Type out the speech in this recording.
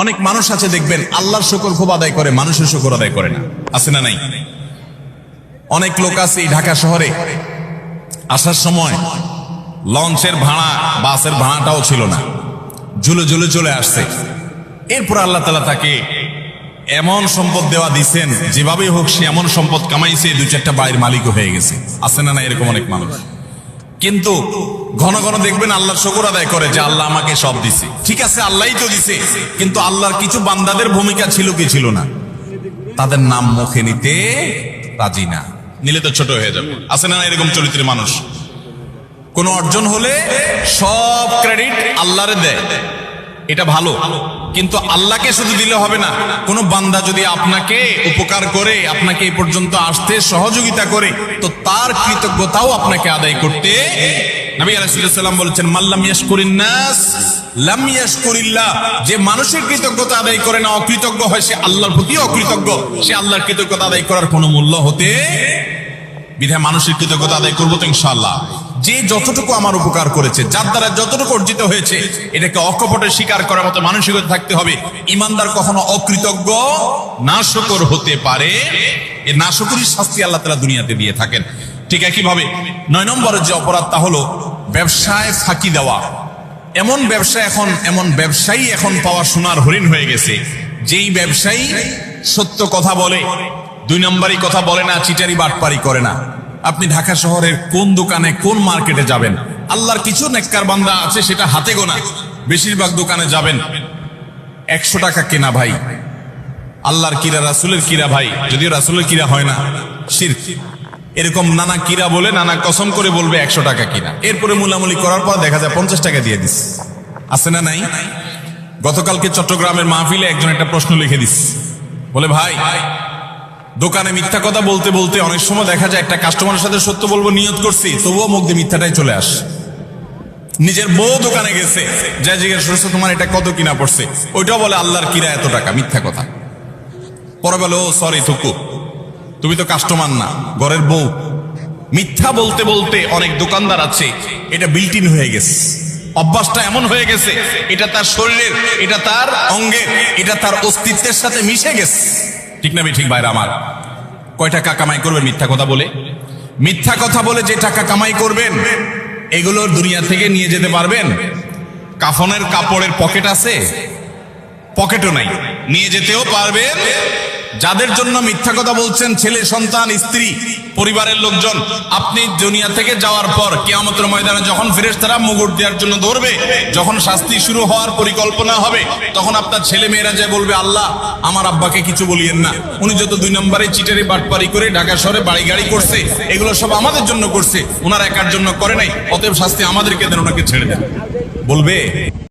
অনেক মানুষ আছে দেখবেন আল্লাহর শুকর খুব আদায় করে, মানুষের শুকর আদায় করে না। আছে না নাই? অনেক লোক আছে এই ঢাকা শহরে আসার সময় লঞ্চের ভাড়া, বাসের ভাড়াটাও ছিল না, ঝুলে ঝুলে চলে আসছে। এরপর আল্লাহ তাআলা তাকে এমন সম্পদ দেওয়া দিচ্ছেন, যেভাবে হোক সে এমন সম্পদ কামাইছে, 2-4টা বাড়ির মালিকও হয়ে গেছে। আছে না না এরকম অনেক মানুষ? কিন্তু ঘন ঘন দেখবেন আল্লাহর শুকর আদায় করে যে আল্লাহ আমাকে সব দিছে। ঠিক আছে, আল্লাহই তো দিছে, কিন্তু আল্লাহর কিছু বান্দাদের ভূমিকা ছিল কি ছিল না? তাদের নাম মুখে নিতে রাজি না, নিলে তো ছোট হয়ে যাবে। আছে না এরকম চরিত্রের মানুষ? কোন অর্জন হলে সব ক্রেডিট আল্লাহরে দেয়, এটা ভালো, কিন্তু আল্লাহকে শুধু দিলে হবে না। কোন বান্দা যদি আপনাকে উপকার করে, আপনাকে এই পর্যন্ত আসতে সহযোগিতা করে, তো তার কৃতজ্ঞতাও আপনাকে আদায় করতে। নবী আলাইহিস সালাম বলেছেন, মাল্লাম ইয়াশকুরিন নাস লাম ইয়াশকুরিল্লাহ। যে মানুষের কৃতজ্ঞতা আদায় করে না, অকৃতজ্ঞ হয়, সে আল্লাহর প্রতি অকৃতজ্ঞ। সে আল্লাহর কৃতজ্ঞতা আদায় করার কোনো মূল্য হতে বিধায় মানুষের কৃতজ্ঞতা আদায় করবো তো ইনশাআল্লাহ। যে যতটুকু আমার উপকার করেছে, যার দ্বারা যতটুকু অর্জিত হয়েছে, এটাকে অকপটে স্বীকার করার মতো মানসিকতা থাকতে হবে। ইমানদার কখনো অকৃতজ্ঞ নাশকর হতে পারে, এই নাশকরির শাস্তি আল্লাহ তাআলা দুনিয়াতে দিয়ে থাকেন। ঠিক একইভাবে 9 নম্বরের যে অপরাধ, তা হলো ব্যবসায় ফাঁকি দেওয়া। এমন ব্যবসায়ী এখন পাওয়া সোনার হরিণ হয়ে গেছে, যেই ব্যবসায়ী সত্য কথা বলে, 2 নম্বরই কথা বলে না, চিটারি বাটপারি করে না। আপনি ঢাকা শহরের কোন দোকানে, কোন মার্কেটে যাবেন, আল্লাহর কিছু নেককার বান্দা আছে, সেটা হাতে গোনা। বেশিরভাগ দোকানে যাবেন 100 টাকা কেনা ভাই, আল্লাহর কিরা, রাসূলের কিরা ভাই, যদিও রাসূলের কিরা হয় না, শিরক। এরকম নানা কিরা বলে, নানা কসম করে বলবে 100 টাকা কিনা। এরপরে মুলামুলি করার পর দেখা যায় 50 টাকা দিয়ে দিস। আছে না নাই? গতকালকে চট্টগ্রামের মাহফিলে একজন একটা প্রশ্ন লিখে দিস, বলে ভাই, দোকানে মিথ্যা কথা বলতে বলতে অনেক সময় দেখা যায় একটা কাস্টমারের সাথে সত্য বলবো নিয়ত করছি, তবুও মুখ দিয়ে মিথ্যাটাই চলে আস। নিজের বউ দোকানে গেছে, যা জিজ্ঞেস করছে তোমার এটা কত কিনা পড়ছে, ওইটাও বলে আল্লাহর কিরা এত টাকা, মিথ্যা কথা। পরে বলে, ও সরি থুকু, তুমি তো কাস্টমার না, ঘরের বউ। মিথ্যা বলতে বলতে অনেক দোকানদার আছে, এটা বিল্ট ইন হয়ে গেছে, অভ্যাসটা এমন হয়ে গেছে, এটা তার শরীরের, এটা তার অঙ্গের, এটা তার অস্তিত্বের সাথে মিশে গেছে। ঠিক না ঠিক ভাইরা আমার? কয় টাকা কামাই করবেন মিথ্যা কথা বলে? মিথ্যা কথা বলে যে টাকা কামাই করবেন, এগুলোর দুনিয়া থেকে নিয়ে যেতে পারবেন? কাফনের কাপড়ের পকেট আছে? পকেটও নাই। নিয়ে যেতেও পারবেন? যাদের জন্য মিথ্যা কথা বলছেন, ছেলে সন্তান, স্ত্রী, পরিবারের লোকজন, আপনি দুনিয়া থেকে যাওয়ার পর কিয়ামতের ময়দানে যখন ফেরেশতারা মুগুর দেওয়ার জন্য ধরবে, যখন শাস্তি শুরু হওয়ার পরিকল্পনা হবে, তখন আপনার ছেলে মেয়েরা যায় বলবে, আল্লাহ আমার আব্বাকে কিছু বলিয়েন না, উনি যত 2 নম্বরে চিটারি বাটপারি করে ঢাকা শহরে বাড়ি গাড়ি করছে, এগুলো সব আমাদের জন্য করছে, ওনার একার জন্য করে নাই, অতএব শাস্তি আমাদেরকে দেন, ওনাকে ছেড়ে দেন। বলবে?